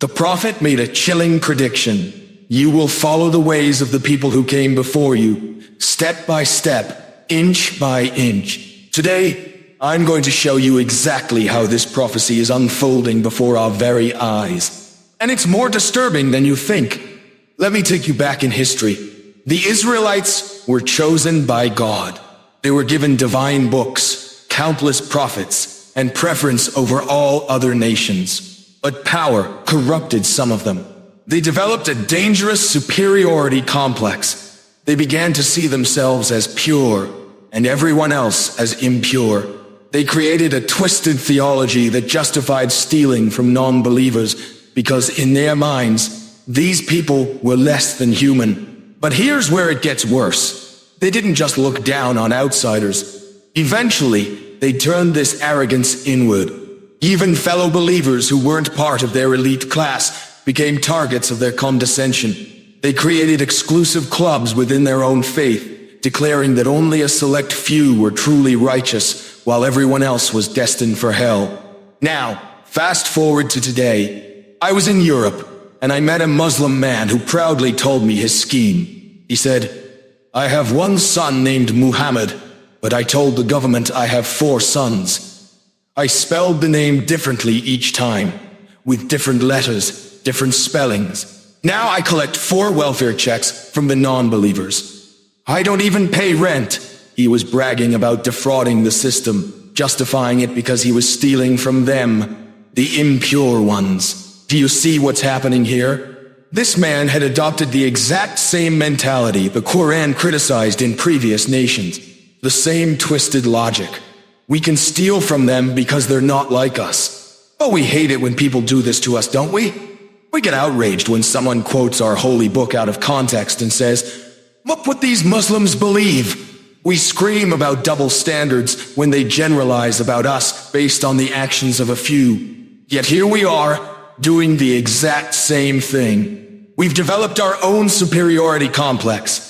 The prophet made a chilling prediction. You will follow the ways of the people who came before you, step by step, inch by inch. Today, I'm going to show you exactly how this prophecy is unfolding before our very eyes. And it's more disturbing than you think. Let me take you back in history. The Israelites were chosen by God. They were given divine books, countless prophets, and preference over all other nations. But power corrupted some of them. They developed a dangerous superiority complex. They began to see themselves as pure and everyone else as impure. They created a twisted theology that justified stealing from non-believers because in their minds, these people were less than human. But here's where it gets worse. They didn't just look down on outsiders. Eventually, they turned this arrogance inward. Even fellow believers who weren't part of their elite class became targets of their condescension. They created exclusive clubs within their own faith, declaring that only a select few were truly righteous, while everyone else was destined for hell. Now, fast forward to today. I was in Europe, and I met a Muslim man who proudly told me his scheme. He said, "I have one son named Muhammad, but I told the government I have 4 sons. I spelled the name differently each time, with different letters, different spellings. Now I collect 4 welfare checks from the non-believers. I don't even pay rent." He was bragging about defrauding the system, justifying it because he was stealing from them, the impure ones. Do you see what's happening here? This man had adopted the exact same mentality the Quran criticized in previous nations, the same twisted logic. We can steal from them because they're not like us. But we hate it when people do this to us, don't we? We get outraged when someone quotes our holy book out of context and says, "Look what these Muslims believe." We scream about double standards when they generalize about us based on the actions of a few. Yet here we are, doing the exact same thing. We've developed our own superiority complex.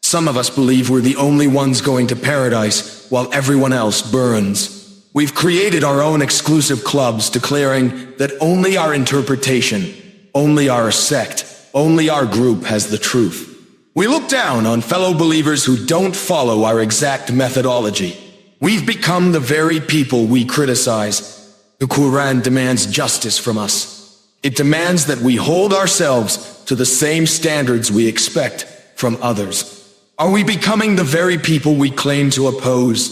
Some of us believe we're the only ones going to paradise, while everyone else burns. We've created our own exclusive clubs declaring that only our interpretation, only our sect, only our group has the truth. We look down on fellow believers who don't follow our exact methodology. We've become the very people we criticize. The Quran demands justice from us. It demands that we hold ourselves to the same standards we expect from others. Are we becoming the very people we claim to oppose?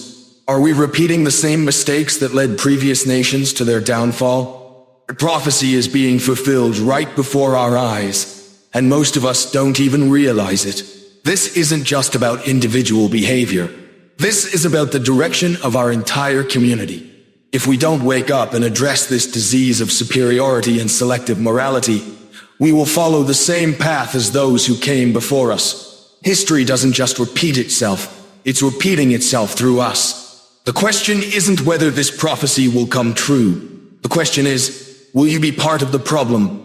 Are we repeating the same mistakes that led previous nations to their downfall? The prophecy is being fulfilled right before our eyes, and most of us don't even realize it. This isn't just about individual behavior. This is about the direction of our entire community. If we don't wake up and address this disease of superiority and selective morality, we will follow the same path as those who came before us. History doesn't just repeat itself, it's repeating itself through us. The question isn't whether this prophecy will come true. The question is, will you be part of the problem